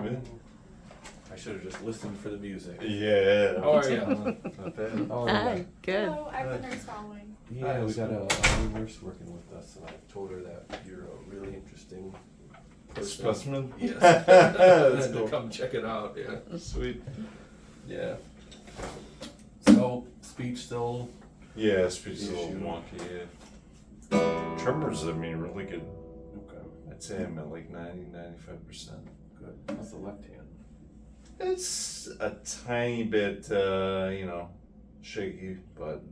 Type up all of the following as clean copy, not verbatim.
Really? I should have just listened for the music. Yeah. How are you? Not bad. Oh, Hi, good. Hello, I'm the nurse following. Yeah, we got a new nurse working with us, and I told her that you're a really interesting person. Specimen? Yes. That's And cool. to come check it out, yeah. Sweet. Yeah. So, speech still, Yeah, speech is a little Issue. wonky, yeah. Tremors, I mean, really good. okay, I'd say I'm at like 90-95%. good. How's the left hand? It's a tiny bit, shaky, but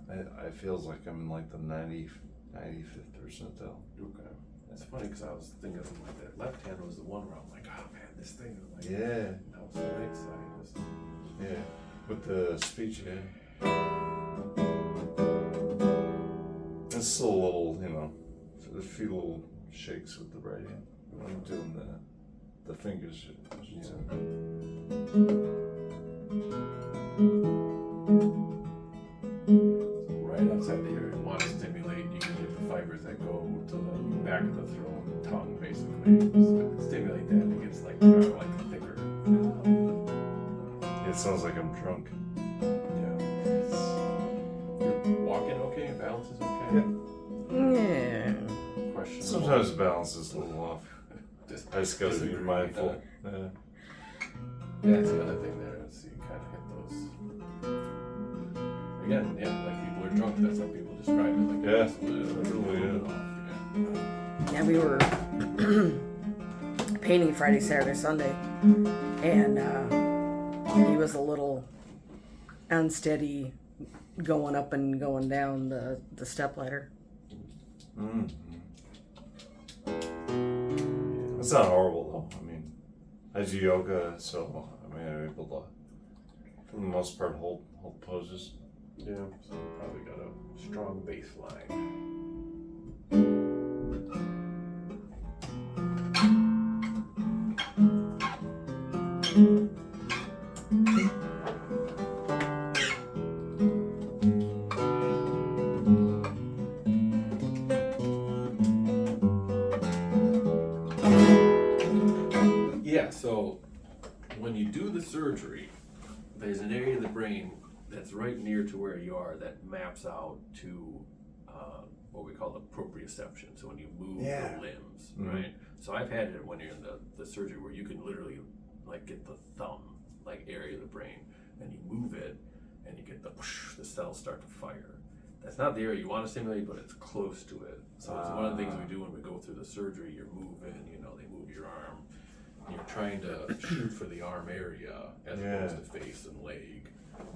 I feels like I'm in like the 95th percentile. Okay. That's funny, because I was thinking like that left hand was the one where I'm like, oh man, this thing is like, Yeah, that was the right side. Just, yeah. With the speech, yeah. It's a little, a few little shakes with the right hand when I'm doing the fingers. I should say. right outside the area you want to stimulate, you can get the fibers that go to the back of the throat and tongue, basically. So stimulate that, and it gets like kind of like thicker. It sounds like I'm drunk. Yeah. You're walking okay? Balance is okay? Yeah. Question. Sometimes the balance is a little off. I just gotta be disagree, mindful. That's the other thing there, is you kind of hit those. Again, yeah, like people are drunk, that's how people describe it. Like, Yeah, it's a little literally, bit off, yeah. Yeah, we were painting Friday, Saturday, Sunday, and he was a little unsteady going up and going down the step ladder. Mm-hmm. It's not horrible though. I mean, I do yoga, so I'm able to, for the most part, hold poses. Yeah, so probably got a strong baseline. Yeah, so when you do the surgery, there's an area of the brain that's right near to where you are that maps out to what we call the proprioception. So when you move Yeah. the limbs, Mhm. right? So I've had it when you're in the surgery where you can literally like get the thumb like area of the brain and you move it and you get the whoosh, the cells start to fire. That's not the area you want to stimulate, but it's close to it. So it's one of the things we do when we go through the surgery. You're moving, they move your arm. You're trying to shoot for the arm area as opposed to face and leg.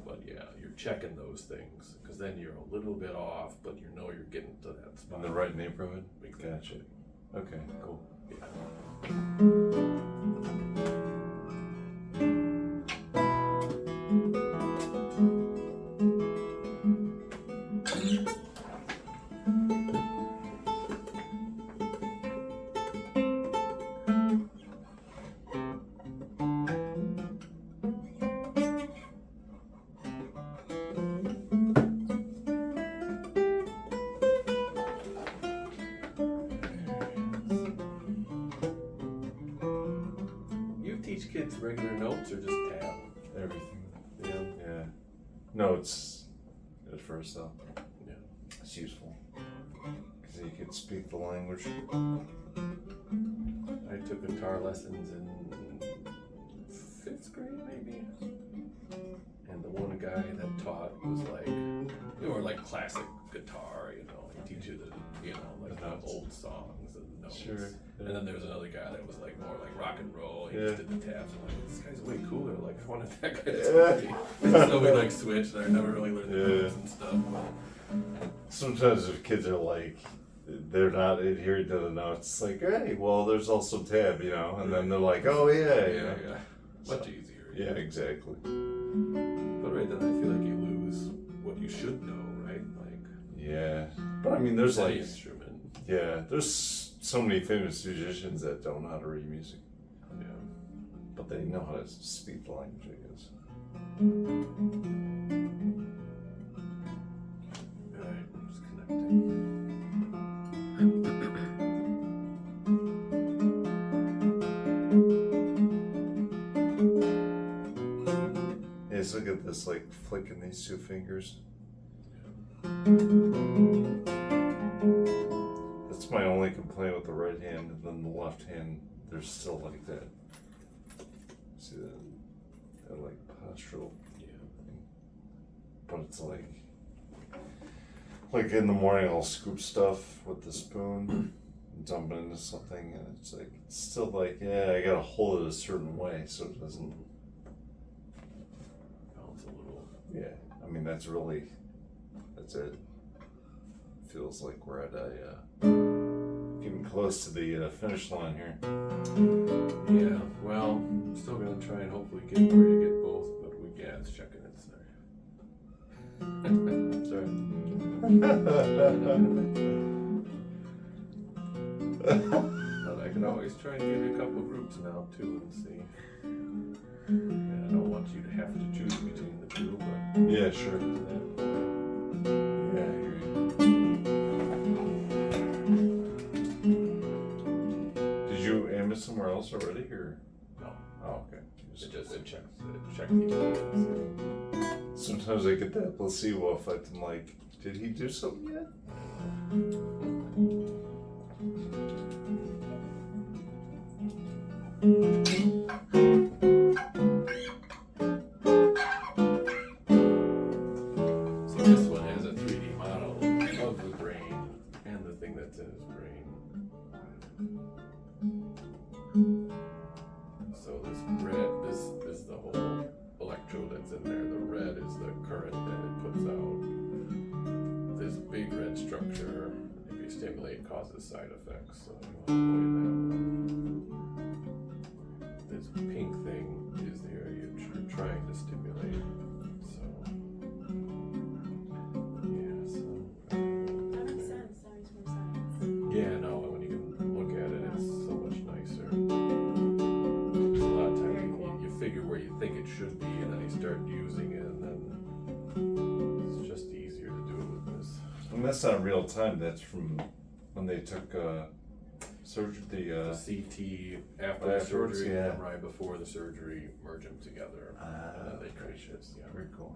But yeah, you're checking those things because then you're a little bit off, but you know you're getting to that spot. In the right neighborhood? Exactly. Gotcha. Okay, cool. Yeah. You teach kids regular notes or just tab? Everything. Yeah. Yeah. Notes at first though. Yeah. It's useful. Because you can speak the language. I took guitar lessons in 5th grade, maybe. And the one guy that taught was like, they were like classic guitar, he teach you the, like the old songs and notes. Sure. And then there was another guy that was like more like rock and roll. He Yeah. just did the tabs. I'm like, this guy's way cooler. Like, I wanted that guy to teach me. So we like switched. And I never really learned the notes and stuff. Sometimes if kids are like, they're not adhering to the notes, it's like, hey, well, there's also tab, and then they're like, oh yeah, Yeah. Much easier. Yeah, exactly. But right then, I feel like you lose what you should know, right? Like, Yeah. But I mean, there's any like, instrument. yeah, there's so many famous musicians that don't know how to read music, Yeah. but they know how to speak the language, I guess. Alright, I'm just connecting. basically get this like flicking these two fingers. That's my only complaint with the right hand, and then the left hand, there's still like that. See that like postural. Yeah. But it's like in the morning I'll scoop stuff with the spoon, dump it into something, and it's like it's still like, yeah, I gotta hold it a certain way so it doesn't. Bounce a little. Yeah, I mean that's it. Feels like we're at getting close to the finish line here. Yeah, well, I'm still gonna try and hopefully get where you get both, but it's checking it, sorry. Sorry. But I can always try and give you a couple of groups now too and see. And I don't want you to have to choose between the two, but Yeah, sure. Yeah, I hear you. Did you aim it somewhere else already, or? no. Oh, okay. It checked these ones. Sometimes I get that placebo effect. I'm like, did he do something yet? So this one has a 3D model of the brain and the thing that's in his brain. So this red, this is the whole electrode that's in there. The red is the current that it puts out. This big red structure, if you stimulate, causes side effects. So you want to avoid that. This pink thing is the area you're trying to stimulate. So, yeah, so. That makes sense. That makes more sense. Yeah, no, when you can look at it, it's so much nicer. A lot of times you figure where you think it should be, and then you start using it, and then it's just easier to do it with this. And that's not real time. That's from when they took surgery. The CT after the afterwards, surgery yeah. and right before the surgery, merge them together, and then they create this. Yeah. Very cool.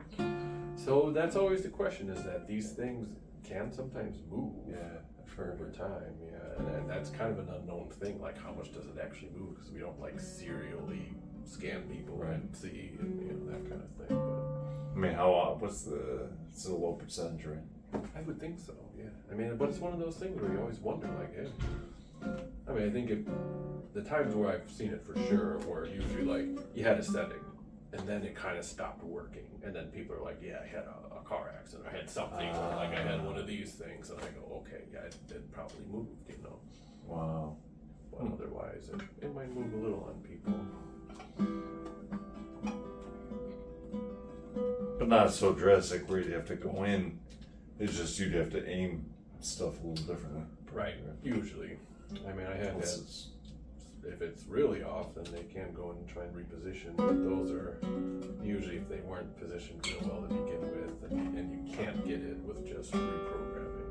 So that's always the question: is that these things can sometimes move. Yeah, I've heard. Over time, yeah, and that's kind of an unknown thing. Like, how much does it actually move? Because we don't like serially scan people Right. and see, and that kind of thing. But I mean, what's it's a low percentage, right? I would think so. Yeah. I mean, but it's one of those things where you always wonder, like, hey. I mean, I think the times where I've seen it for sure, where usually like you had a setting, and then it kind of stopped working, and then people are like, yeah, I had a car accident, I had something, or like I had one of these things, and I go, okay, yeah, it probably moved, you know. Wow. But otherwise, it might move a little on people. But not so drastic where you'd have to go in. It's just you'd have to aim stuff a little differently. Right. Usually. I mean, I have had, if it's really off, then they can go and try and reposition, but those are usually if they weren't positioned real well to begin with, and you can't get it with just reprogramming.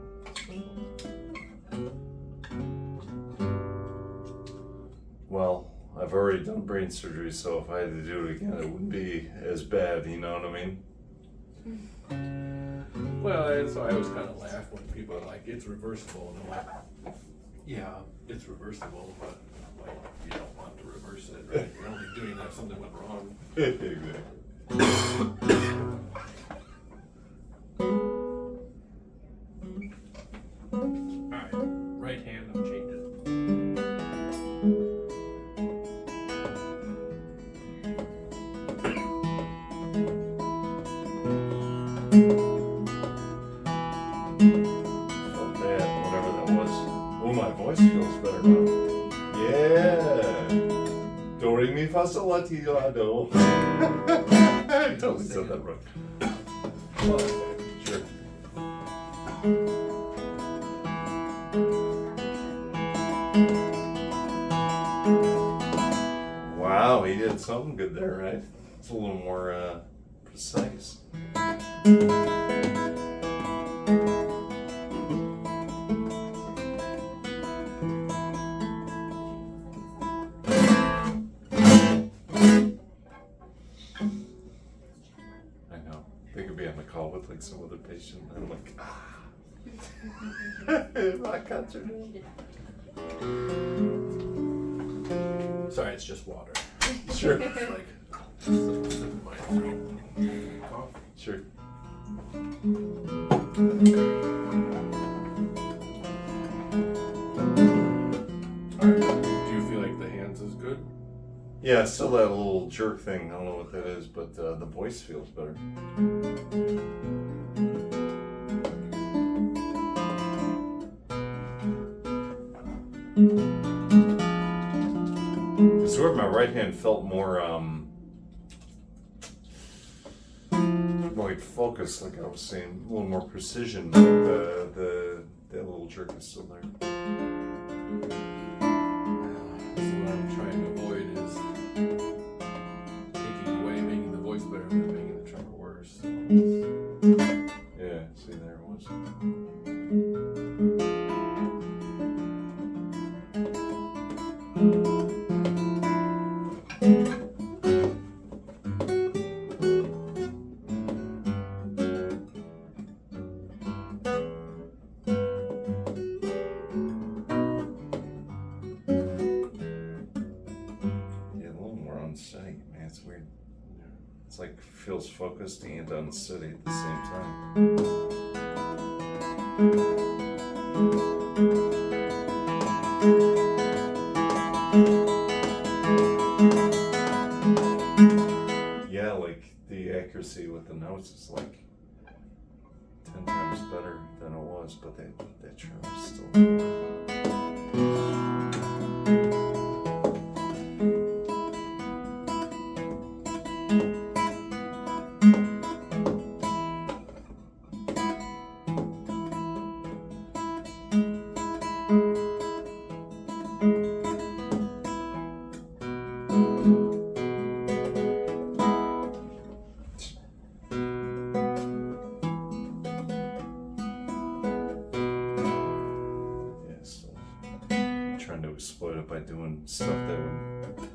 Well, I've already done brain surgery, so if I had to do it again, it wouldn't be as bad, you know what I mean? Well, and so I always kind of laugh when people are like, it's reversible, and I'm like, yeah, it's reversible, but like, you don't want to reverse it, right? You're only doing that if something went wrong. Exactly. Alright, right hand, I'm changing. Felt bad, whatever that was. Oh, my voice feels better now. Yeah. Do re mi fa sol la ti la do. I totally said that wrong. Sure. Wow, he did something good there, right? It's a little more precise. like some other patient. I'm like, my concert. Sorry, it's just water. Sure. It's like my coffee. Sure. Alright, do you feel like the hands is good? Yeah, still that little jerk thing. I don't know what that is, but the voice feels better. I swear my right hand felt more like focus, like I was saying, a little more precision. But that little jerk is still there. So what I'm trying to avoid is taking away, making the voice better, and then making the tremor worse. Yeah, see, there it was. Unsteady, man, it's weird. It's like feels focused and unsteady at the same time. Yeah, like the accuracy with the notes is like 10 times better than it was, but that tremor is still. Trying to exploit it by doing stuff that would.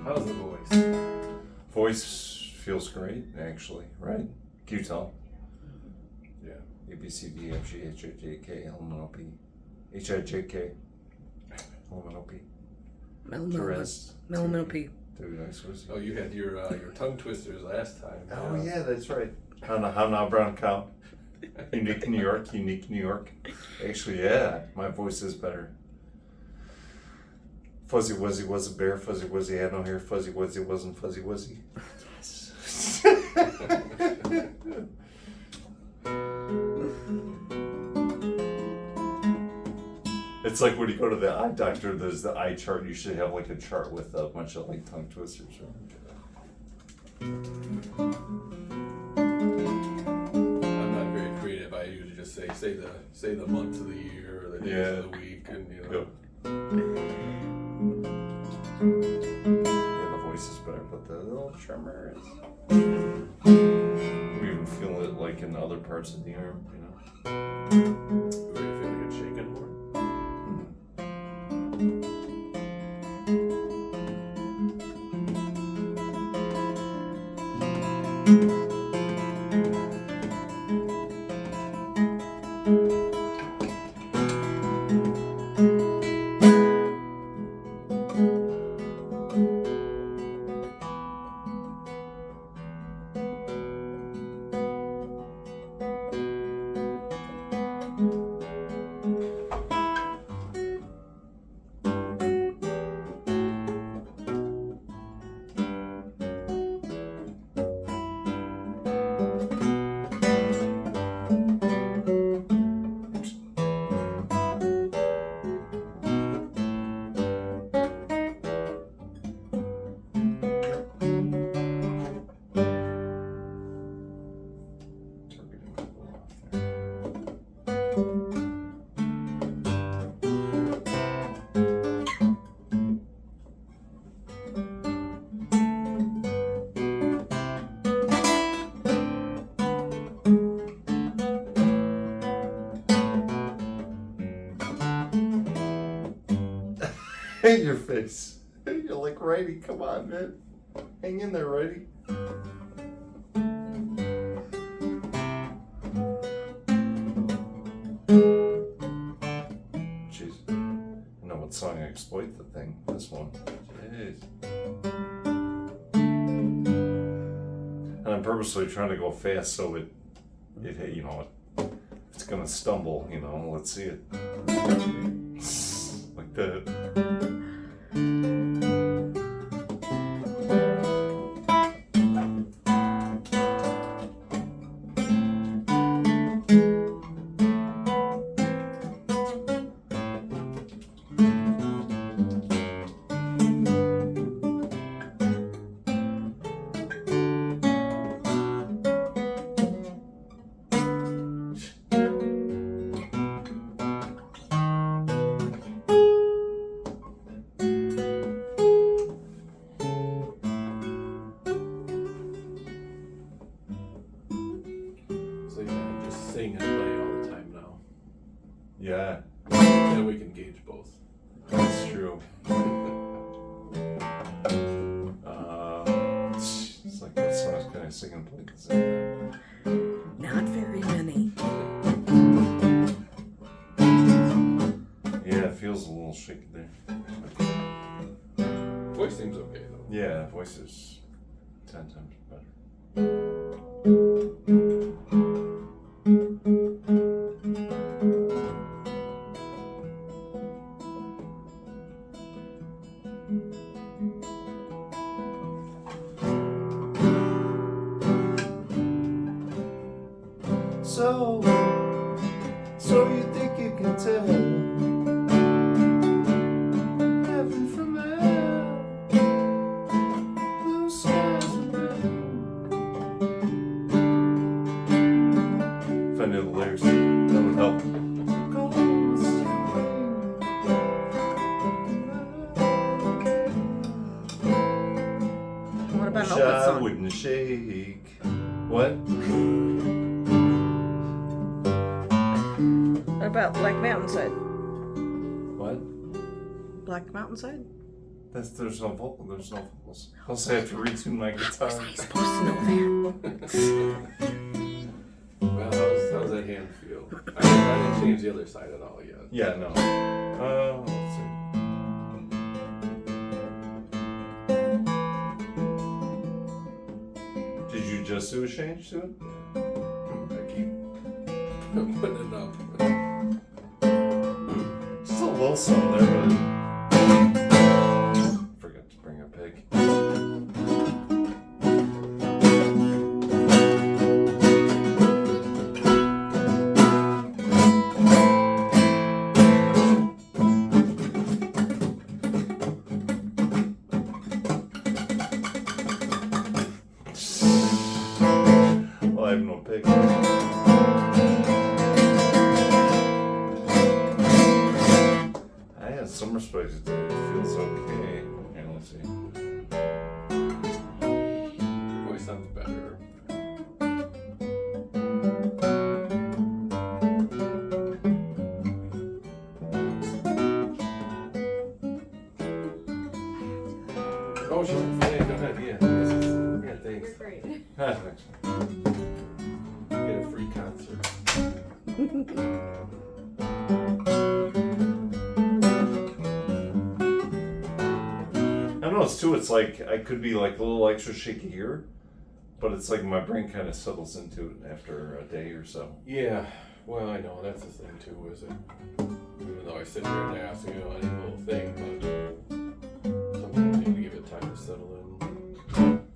How's the voice? Voice feels great, actually, right? Can you tell? Yeah. A, B, C, D, F, G, H, I, J, K, L, M, N, O, P. H, I, J, K. L, M, N, O, P. Melanope. Oh, you had your tongue twisters last time. Oh, yeah, that's right. How now, brown cow. Unique New York, unique New York. Actually, yeah, my voice is better. Fuzzy Wuzzy was a bear, Fuzzy Wuzzy had no hair, Fuzzy Wuzzy wasn't Fuzzy Wuzzy. It's like when you go to the eye doctor, there's the eye chart. You should have like a chart with a bunch of like tongue twisters. I'm not very creative. I usually just say the month of the year or the days of the week, and you know. Yep. Yeah, the voice is better, but the little tremor is. We even feel it like in other parts of the arm, you know. You really feel like it's shaking more? Your face. You're like, righty, come on, man. Hang in there, righty. Jeez. I know what song I exploit the thing. This one. Jeez. And I'm purposely trying to go fast so it you know, it's gonna stumble, you know, let's see it. Like that. So you just sing and play all the time now. Yeah, Then we can gauge both. that's true. It's like that song's kind of singing and playing at the same time. Not very many. Yeah, it feels a little shaky there. Voice seems okay though. Yeah, voice is 10 times better. So you think you can tell heaven from hell, blue skies and rain. If I knew the lyrics, that would help. What about an I open song? wouldn't shake. What? What about Black Mountainside? What? Black Mountainside? There's no vocals. I'll say I have to retune my guitar. How are you supposed to know that? Well, how's that hand feel? I didn't change the other side at all yet. Yeah, no. Let's see. Did you just do a change to it? I keep putting it up. Just a little something there, but forgot to bring a pick. Well, I have no pick. I had some respect to it. It feels okay. Okay, let's see. Your voice sounds better. Oh, sure. Yeah, go ahead. Yeah, thanks. You're great. Ah, thanks. Get a free concert. I noticed too, it's like I could be like a little extra shaky here, but it's like my brain kind of settles into it after a day or so. Yeah, well, I know that's the thing too, is it? Even though I sit here and ask, any little thing, but sometimes you need to give it time to settle in.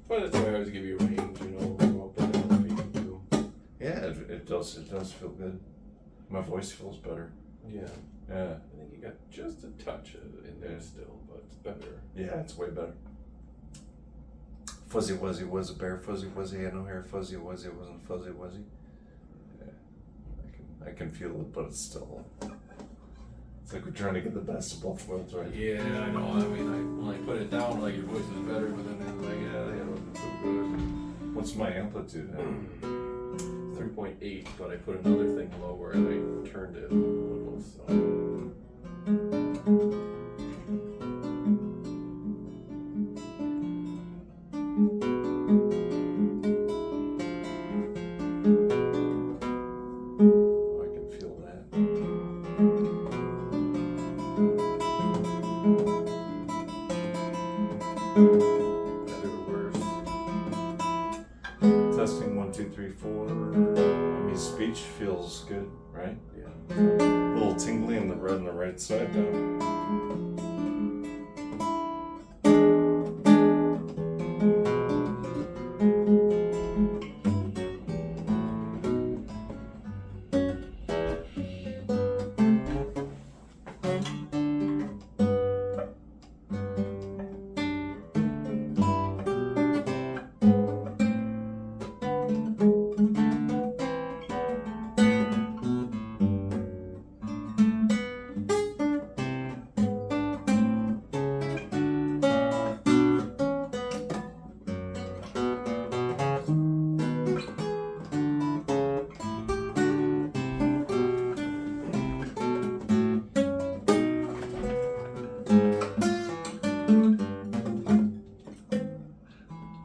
But that's why I always give you a range, go up and down if you need to. Yeah, it does feel good. My voice feels better. Yeah, Yeah, I think you got just a touch in there still, but it's better. yeah, it's way better. Fuzzy Wuzzy was a bear. Fuzzy Wuzzy had no hair. Fuzzy Wuzzy wasn't Fuzzy Wuzzy. Yeah, I can feel it, but it's still. It's like we're trying to get the best of both worlds, right? Yeah, I know. I mean, when I put it down, like your voice is better, but then it's like, yeah, it wasn't so good. What's my amplitude? 3.8, but I put another thing lower and I turned it a little, so. Better or worse? Testing 1, 2, 3, 4. I mean, speech feels good, right? Yeah. A little tingly in the red on the right side, though.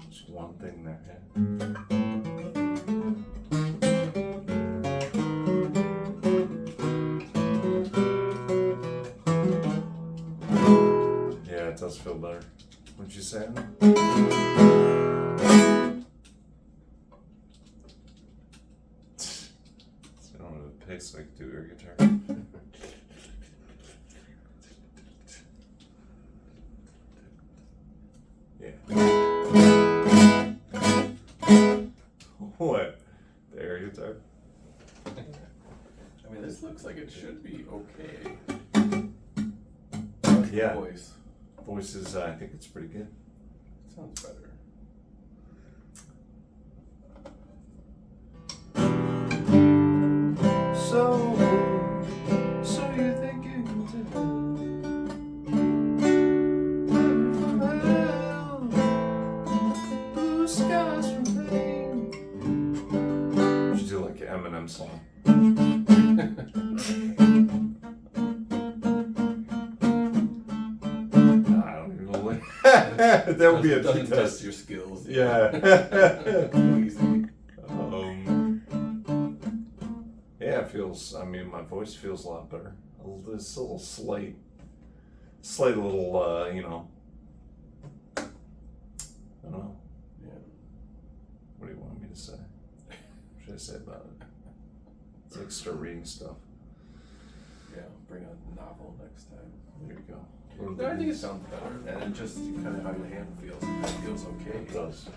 Just one thing there, yeah. Yeah, it does feel better. What'd you say? I don't know the pace like do air guitar. Yeah. What? The air guitar? I mean, this looks like it should be okay. Yeah. Voice. Voice is, I think it's pretty good. Sounds better. So you think you can tell? Blue skies from rain. You should do like an Eminem song. I don't even know what. That would be a Doesn't test. test your skills. Yeah. Easy. Yeah, it feels, I mean, my voice feels a lot better. This little slight little, you know, I don't know. Yeah. What do you want me to say? What should I say about it? It's like start reading stuff. Yeah, bring a novel next time. There you go. No, I think it sounds better, and it just kind of how your hand feels. It feels okay. It does.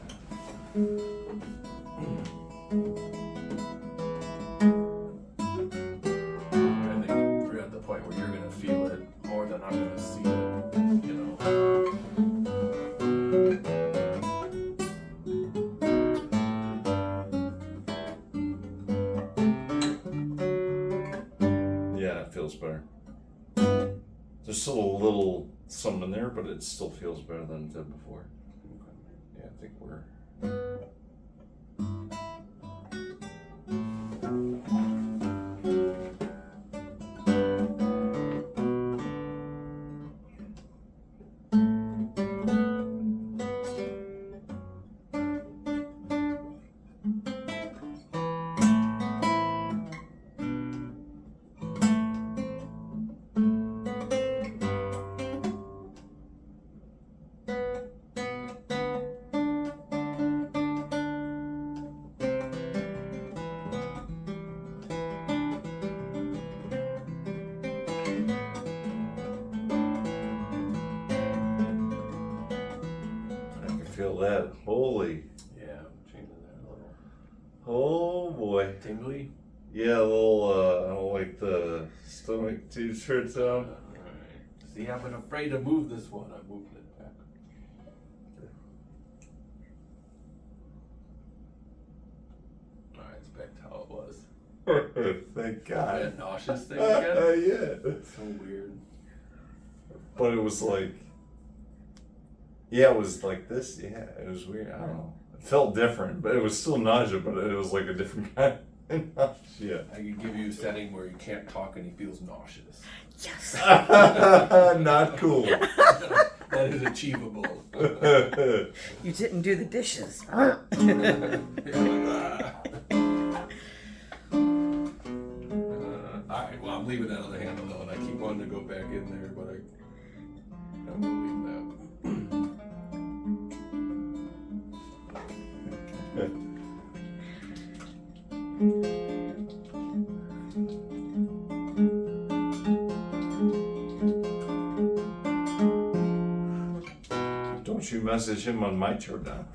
I think we're at the point where you're gonna feel it more than I'm gonna see it. You know. Yeah, it feels better. There's still a little something in there, but it still feels better than it did before. Yeah, I think we're. Feel that. Holy. Yeah, changing that a little. Oh boy. Tingly. Yeah, a little, I don't like the stomach t-shirts on. Alright. See, I've been afraid to move this one. I'm moving it back. Alright, it's back to how it was. Thank God. That nauseous thing again? Yeah. So weird. But it was like, yeah, it was like this. Yeah, it was weird. I don't know. It felt different, but it was still nausea, but it was like a different kind of nausea. I could give you a setting where you can't talk and he feels nauseous. Yes. Not cool. That is achievable. You didn't do the dishes. Alright, well, I'm leaving that on the handle though, and I keep wanting to go back in there, but I'm gonna leave that. Don't you message him on my turn now.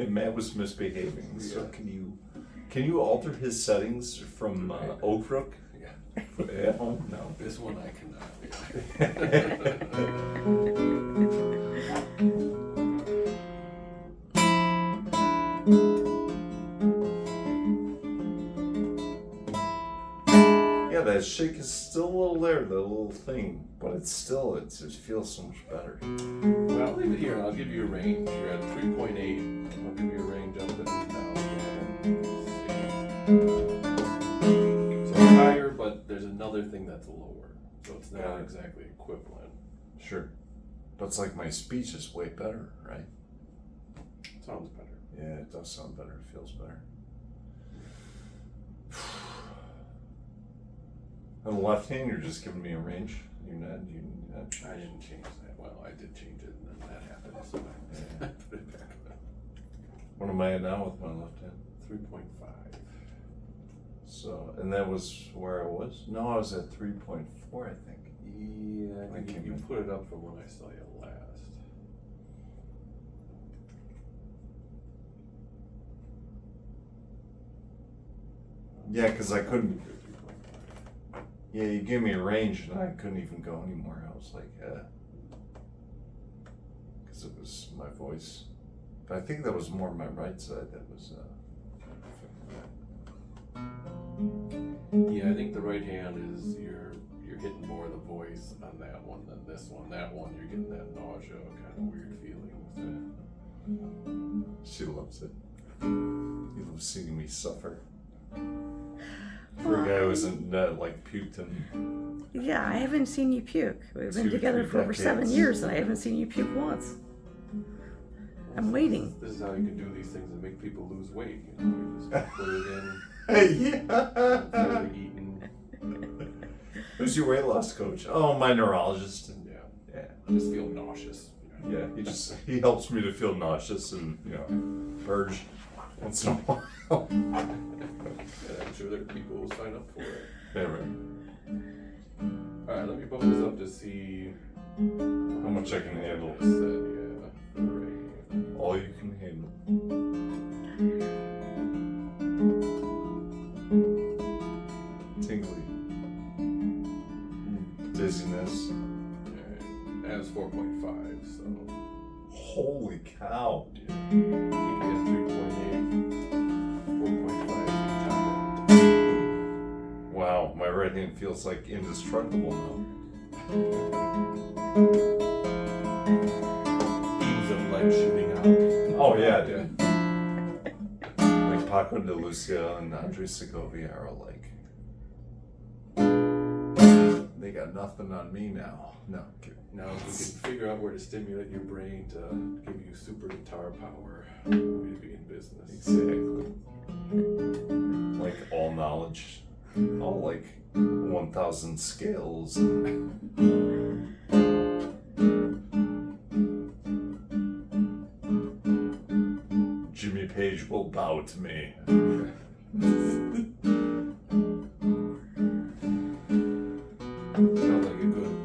Matt was misbehaving. So can you alter his settings from Oak Brook? Yeah. At home? No. This one I cannot. Yeah, that shake is still a little there, that little thing, but it just feels so much better. Well, I'll leave it here and I'll give you a range. You're at 3.8. I'll give you a range up and down. So higher, but there's another thing that's lower. So it's not exactly equivalent. Sure. But it's like my speech is way better, right? Sounds better. Yeah, it does sound better. It feels better. On the left hand, you're just giving me a range. You're not. I didn't change that. Well, I did change it, and then that happened, so I put it back up. What am I at now with my left hand? 3.5. So, and that was where I was? No, I was at 3.4, I think. Yeah, I think you put it up from when I saw you last. Yeah, because I couldn't. Yeah, you gave me a range and I couldn't even go anymore. I was like, because it was my voice. But I think that was more my right side that was. Yeah, I think the right hand is you're hitting more of the voice on that one than this one. That one you're getting that nausea kind of weird feeling with it. She loves it. He loves seeing me suffer. For a guy who isn't like puked in. Yeah, I haven't seen you puke. We've been together for over 7 years, and I haven't seen you puke once. I'm waiting. This is how you can do these things and make people lose weight. You know, you just put it in. Yeah. Really eating. Who's your weight loss coach? Oh, my neurologist. Yeah. Yeah. I just feel nauseous. You know? Yeah. He helps me to feel nauseous and purge once in a while. And I'm sure there are people who sign up for it. Yeah, right. Alright, let me bump this up to see How much I can handle. Right. All you can handle. Tingly. Dizziness. Alright. That was 4.5, so. Holy cow. Yeah. Keep it at 3.8. 4.5 top end. Wow, my right hand feels like indestructible now. Beams of light shooting out. Oh yeah, dude. Like Paco de Lucia and Andre Segovia are like, they got nothing on me now. No. Now if we can figure out where to stimulate your brain to give you super guitar power, we'd be in business. Exactly. Like all knowledge, all like 1,000 scales. Jimmy Page will bow to me. Sounds like a good,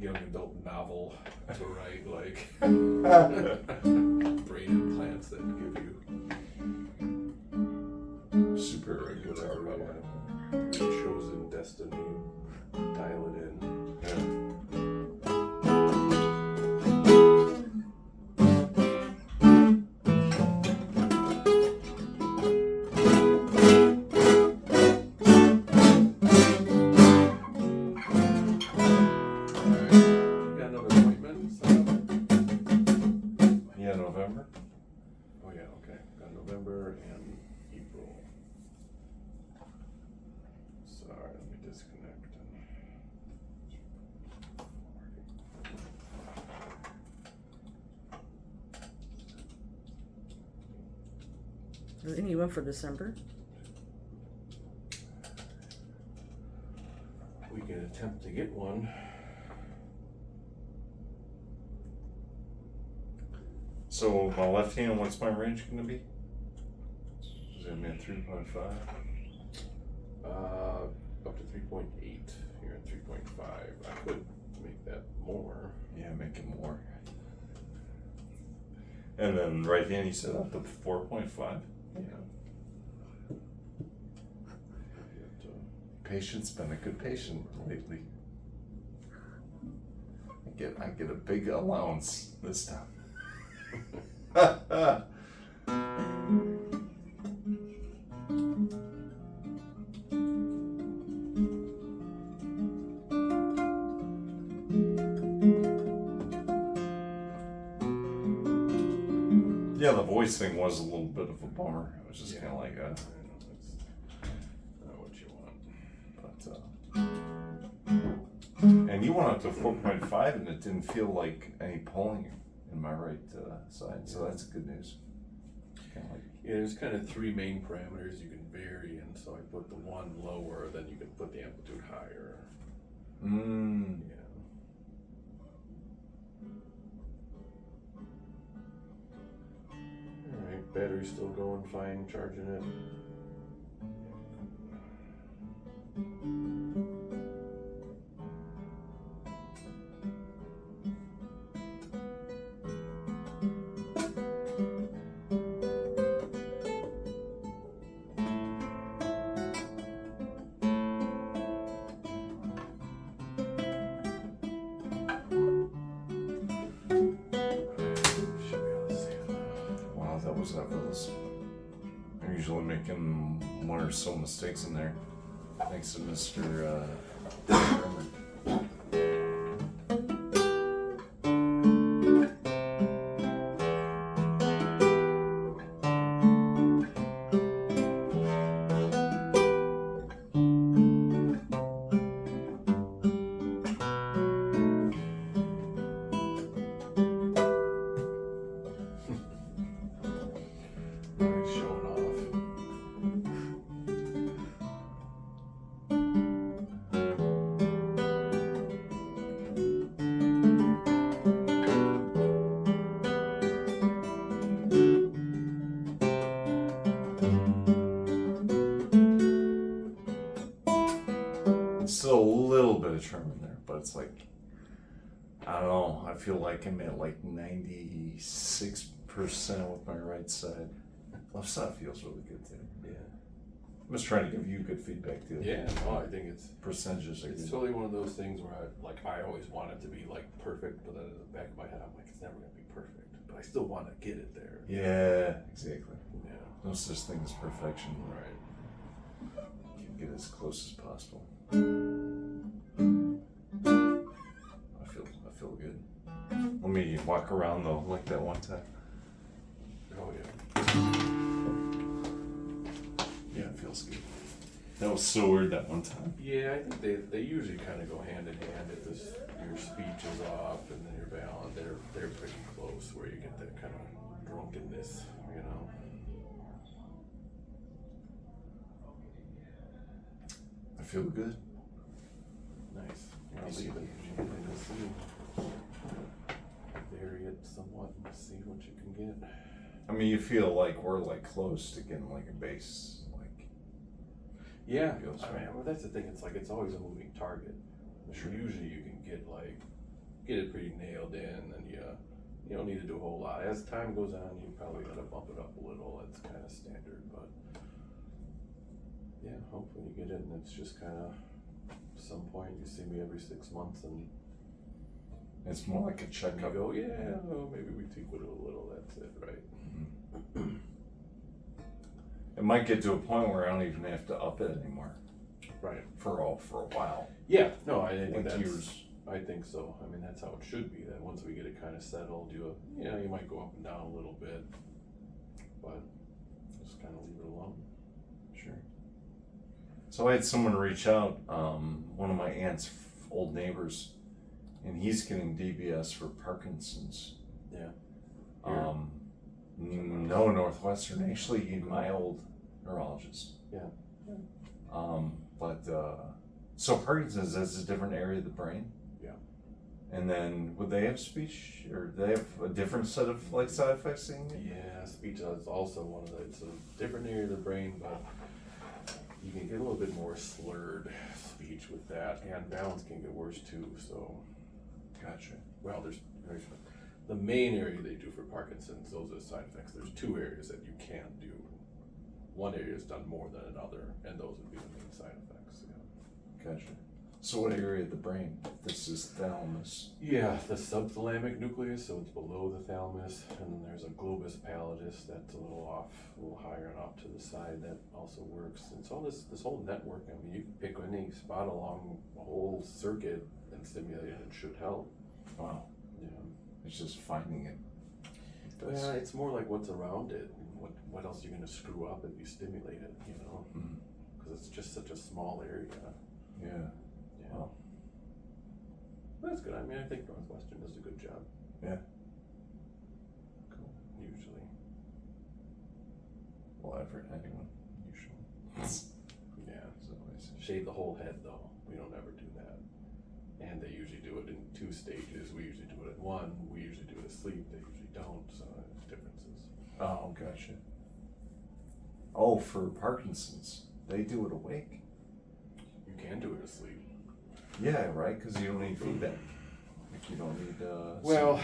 young adult novel to write, like brain implants that give you Super whatever guitar power. chosen destiny. Dial it in. Yeah. November? Oh yeah, okay. Got November and April. Sorry, let me disconnect. Is anyone for December? We can attempt to get one. So my left hand, what's my range going to be? Is it at 3.5? Up to 3.8. You're at 3.5. make it more. And then right hand, you said up to 4.5. Yeah. Patient's been a good patient lately. I get a big allowance this time. Yeah, the voice thing was a little bit of a bummer. It was just kind of like a. That's not what you want. But and you went up to 4.5, and it didn't feel like any pulling in my right side, so that's good news. Kind of like, Yeah, there's kind of three main parameters you can vary in. So I put the one lower, then you can put the amplitude higher. Yeah. Alright, battery's still going fine, charging it. wow, that was effortless. I'm usually making one or so mistakes in there. Thanks to Mr. Tremor. Alright, showing off. Still a little bit of tremor in there, but it's like, I don't know, I feel like I'm at like 96% with my right side. Left side feels really good too. Yeah. I'm just trying to give you good feedback too. Yeah, no, I think it's Percentages are it's good. totally one of those things where I always want it to be like perfect, but then in the back of my head I'm like, it's never gonna be perfect. But I still want to get it there. Yeah, exactly. Yeah. No such thing as perfection. Right. You can get as close as possible. I feel good. Let me walk around though, like that one time. Oh yeah. Yeah, it feels good. That was so weird that one time. Yeah, I think they usually kind of go hand in hand. If your speech is off and then your balance, they're pretty close where you get that kind of drunkenness, you know. I feel good. Nice. I'll leave it. And see. Vary it somewhat and see what you can get. I mean, you feel like we're like close to getting like a base, like. Yeah, Feels I mean, right. well, that's the thing. It's like it's always a moving target. Sure. Usually, you can get it pretty nailed in, and you don't need to do a whole lot. As time goes on, you probably gotta bump it up a little. That's kind of standard, but yeah, hopefully you get it, and it's just kind of some point you see me every 6 months, and It's more like a you checkup. go, yeah, well, maybe we tweak it a little. That's it, right? It might get to a point where I don't even have to up it anymore Right. for a while. Yeah. No, I think Like that's. years. I think so. I mean, that's how it should be. That once we get it kind of settled, you might go up and down a little bit, but just kind of leave it alone. Sure. So I had someone reach out, one of my aunt's old neighbors, and he's getting DBS for Parkinson's. Yeah. No, Northwestern, actually my old neurologist. Yeah. So Parkinson's is a different area of the brain. Yeah. And then would they have speech, or do they have a different set of like side effects? Seeing it? Yeah, speech is also one of the. It's a different area of the brain, but you can get a little bit more slurred speech with that, and balance can get worse too. So, Gotcha. well, there's The main area they do for Parkinson's, those are the side effects. There's 2 areas that you can't do. One area is done more than another, and those would be the main side effects. Yeah. Gotcha. So what area of the brain? This is thalamus. Yeah, the subthalamic nucleus, so it's below the thalamus, and then there's a globus pallidus that's a little off, a little higher and off to the side that also works. And so this whole network, I mean, you can pick any spot along the whole circuit and stimulate it, and it should help. Wow. Yeah. It's just finding it. Yeah, it's more like what's around it, and what else you're gonna screw up if you stimulate it, you know? Because it's just such a small area. Yeah. Yeah. Wow. That's good. I mean, I think Northwestern does a good job. Yeah. Cool. Usually. Well, I've heard anyone usually. Yeah. So always. Shave the whole head though. We don't ever do that. And they usually do it in 2 stages. We usually do it in 1. We usually do it asleep. They usually don't. So there's differences. Oh, gotcha. Oh, for Parkinson's, they do it awake. You can do it asleep. Yeah, right. Because you don't need feedback. Like you don't need. Well,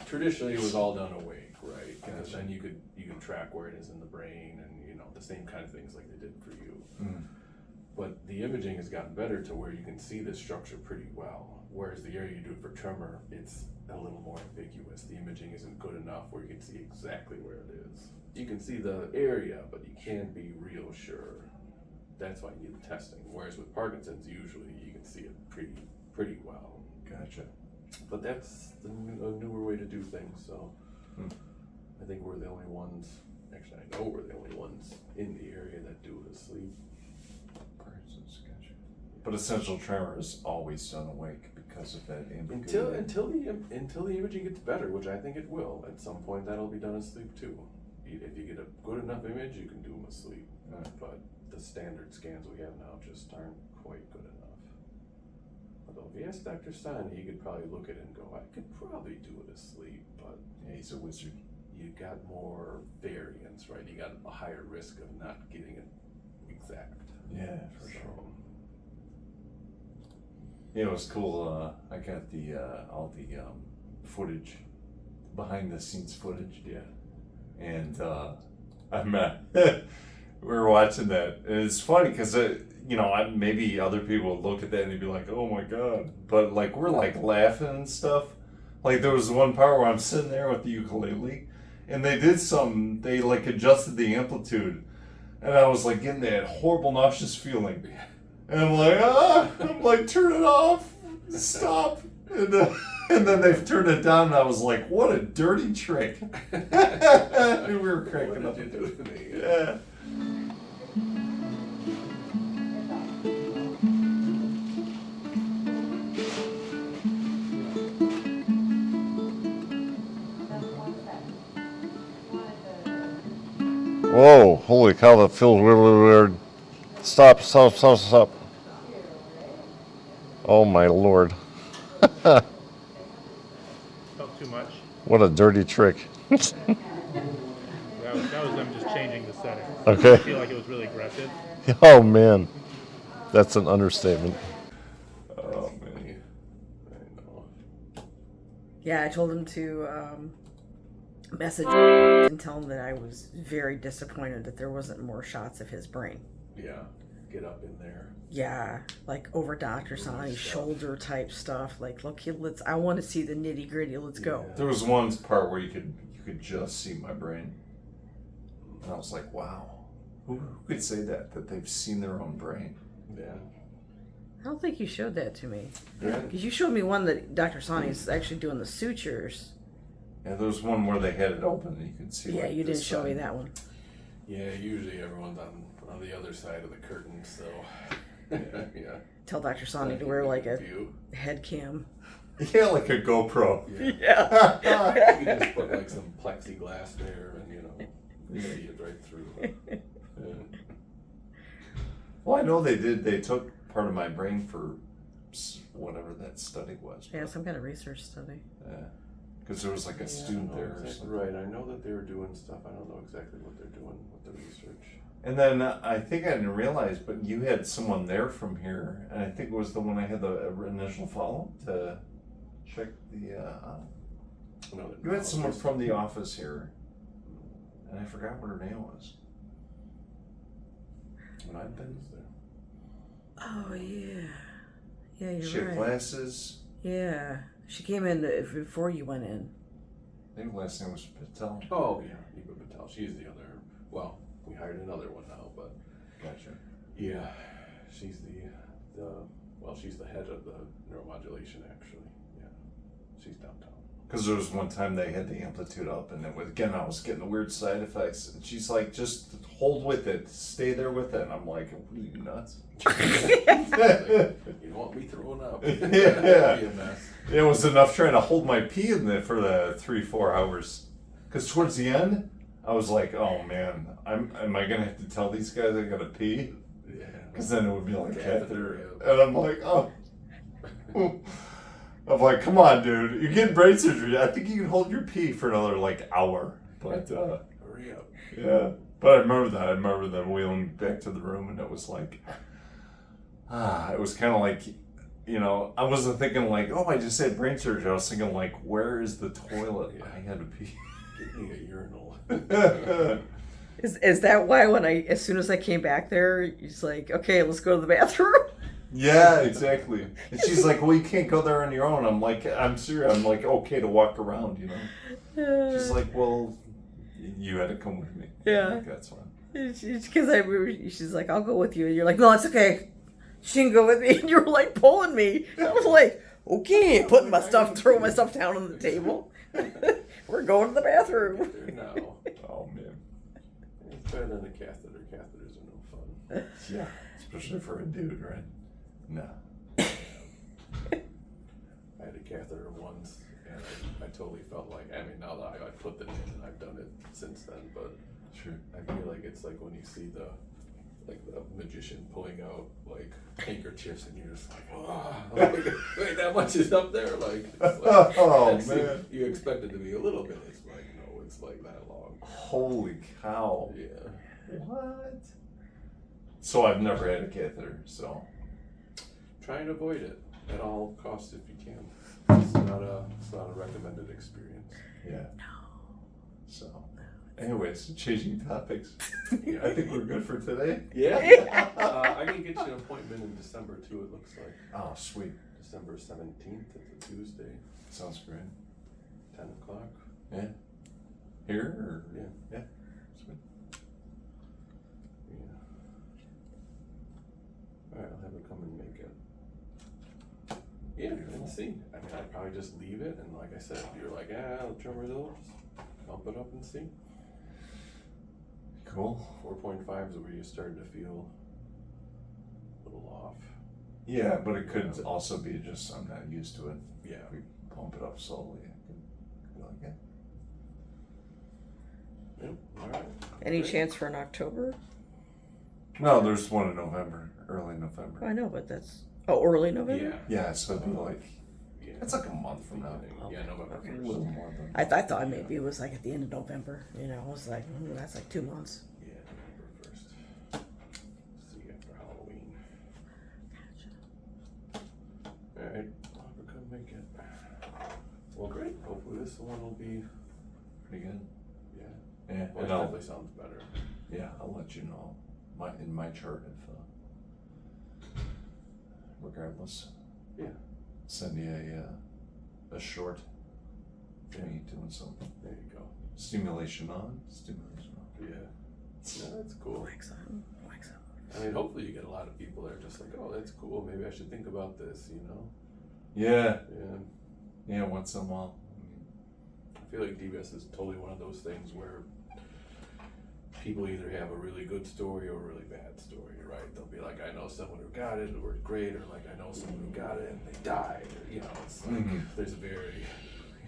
traditionally it was all done awake, right? Because Gotcha. then you could track where it is in the brain, and you know the same kind of things like they did for you. But the imaging has gotten better to where you can see the structure pretty well. Whereas the area you do it for tremor, it's a little more ambiguous. The imaging isn't good enough where you can see exactly where it is. You can see the area, but you can't be real sure. That's why you need the testing. Whereas with Parkinson's, usually you can see it pretty well. Gotcha. But that's a newer way to do things, so I think we're the only ones, actually I know we're the only ones in the area that do it asleep. Parkinson's, gotcha. But essential tremor is always done awake because of that ambiguity. Until the imaging gets better, which I think it will. At some point that'll be done asleep too. If you get a good enough image, you can do them asleep. But the standard scans we have now just aren't quite good enough. Although if you ask Dr. Sani, he could probably look at it and go, I could probably do it asleep, but Yeah, he's a wizard. you got more variance, right? You got a higher risk of not getting it exact. Yeah, for So, sure. Yeah, it was cool. I got the all the footage, behind the scenes footage. Yeah. And we were watching that, and it's funny because maybe other people would look at that and they'd be like, "Oh my god!" But like we're like laughing and stuff. Like there was one part where I'm sitting there with the ukulele, and they like adjusted the amplitude, and I was like getting that horrible nauseous feeling, and I'm like, turn it off, stop, and then they've turned it down, and I was like, what a dirty trick. We were cracking What up. did you do to me? Yeah. Whoa, holy cow, that feels really weird. Stop. Oh my lord. Felt too much. What a dirty trick. That was them just changing the setting. Okay. I feel like it was really aggressive. Oh man. That's an understatement. Oh man. I know. Yeah, I told him to message and tell him that I was very disappointed that there wasn't more shots of his brain. Yeah. Get up in there. Yeah, like over Dr. Sani's shoulder type stuff. Like, look, I want to see the nitty gritty. Let's go. There was one part where you could just see my brain, and I was like, wow, who could say that they've seen their own brain? Yeah. I don't think you showed that to me. Yeah. Because you showed me one that Dr. Sani's actually doing the sutures. And there was one where they had it open and you could see. Yeah, like, you didn't this show me side. that one. Yeah, usually everyone's on the other side of the curtain, so yeah. Tell Dr. Sani to wear like a view. head cam. Yeah, like a GoPro. Yeah. You can just put like some plexiglass there, and you see it right through. Yeah. Well, I know they did. They took part of my brain for whatever that study was. Yeah, some kind of research study. Because there was like a student I don't know there or exactly something. right. I know that they were doing stuff. I don't know exactly what they're doing with the research. And then I think I didn't realize, but you had someone there from here, and I think it was the one I had the initial follow-up to check the. Another You had someone neurologist. from the office here, and I forgot what her name was. When I've been there. Oh yeah, yeah, you're She had right. glasses. Yeah, she came in before you went in. I think last name was Patel. Oh yeah, Eva Patel. She's the other. Well, we hired another one now, but Gotcha. yeah, she's she's the head of the neuromodulation actually. Yeah, she's downtown. Because there was one time they had the amplitude up, and it was, again, I was getting the weird side effects. And she's like, just hold with it, stay there with it. And I'm like, what are you nuts? You don't want me throwing up. Yeah. That'd be a mess. It was enough trying to hold my pee in there for the 3-4 hours. Because towards the end, I was like, oh man, am I gonna have to tell these guys I gotta pee? Yeah. Because then it would be like Catheter, that. And I'm like, oh. I'm like, come on, dude, you're getting brain surgery. I think you can hold your pee for another like hour. But Hurry up. yeah. But I remember that. I remember them wheeling back to the room, and it was like, it was kind of like, you know, I wasn't thinking like, oh, I just had brain surgery. I was thinking like, where is the toilet? Yeah. I had to pee. Get me a urinal. Is that why as soon as I came back there, he's like, okay, let's go to the bathroom? Yeah, exactly. And she's like, well, you can't go there on your own. I'm like, I'm serious. I'm like, okay to walk around, you know. She's like, well, you had to come with me. Yeah. I'm like, that's fine. Because she's like, I'll go with you. And you're like, no, it's okay. She can go with me. And you were like pulling me. I was like, okay, throwing my stuff down on the table. We're going to the bathroom. There now. Oh, man. It's better than a catheter. Catheters are no fun. Yeah. Especially for a dude, right? No. I had a catheter once, and I totally felt like, I mean, now that I put them in, and I've done it since then, but Sure. I feel like it's like when you see the magician pulling out like handkerchiefs, and you're just like, oh, wait, that much is up there, like, it's like Oh, that's- man. You expect it to be a little bit. It's like, no, it's like that long. Holy cow. Yeah. What? So I've never had a catheter, so. Try and avoid it at all costs if you can. It's not a recommended experience. Yeah. So, anyways, changing topics. Yeah. I think we're good for today. Yeah. I can get you an appointment in December too, it looks like. Oh, sweet. December 17th, it's a Tuesday, Sounds great. 10 o'clock. Yeah. Here? Or? Yeah. Yeah. Sweet. Yeah. Alright, I'll have her come and make it. Yeah, and see. I mean, I'd probably just leave it, and like I said, if you're like, the tremor's ill, just bump it up and see. Cool. 4.5 is where you're starting to feel a little off. Yeah, but it could also be just I'm not used to it. Yeah. We pump it up slowly. It could be like that. Yep. Alright. Any Great. chance for an October? No, there's one in November, early November. I know, but that's early November. Yeah. Yeah, so it'd be like, Yeah. it's like a month from now. Yeah, November A 1st. little more than. I thought maybe it was like at the end of November. You know, I was like, that's like 2 months. Yeah, November 1st. See you after Halloween. Alright, I'll have her come make it. Well, great. Hopefully this one will be, Pretty good. yeah. Yeah, Well, it and I'll, definitely sounds better. yeah, I'll let you know in my chart if, regardless, Yeah. send you a short. Me doing some There you go. stimulation on, stimulation off. Yeah. No, that's cool. Wax on, wax on. I mean, hopefully you get a lot of people that are just like, oh, that's cool. Maybe I should think about this, you know? Yeah, Yeah. yeah, once in a while. I feel like DBS is totally one of those things where people either have a really good story or a really bad story, right? They'll be like, I know someone who got it, it worked great, or like, I know someone who got it and they died, or, you know, it's like, there's a very,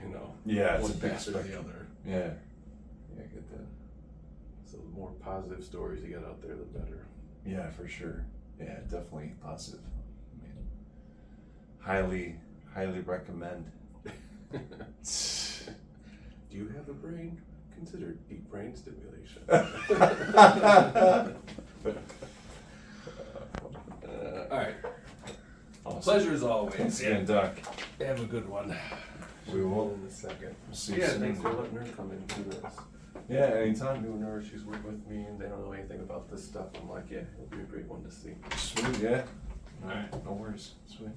you know, Yeah, it's one a big path or the spectrum. other. Yeah, yeah, I get that. So the more positive stories you get out there, the better. Yeah, for sure. Yeah, definitely positive. I mean, highly recommend. Do you have a brain? Consider deep brain stimulation. All right. Awesome. awesome. Pleasure as always. Thanks again, Doc. Have a good one. We will. In a second. See you Yeah, soon. thanks for letting her come in and do this. Yeah, anytime. New nurse, she's worked with me and they don't know anything about this stuff. I'm like, yeah, it'll be a great one to see. Sweet, yeah. Alright. No worries. Sweet.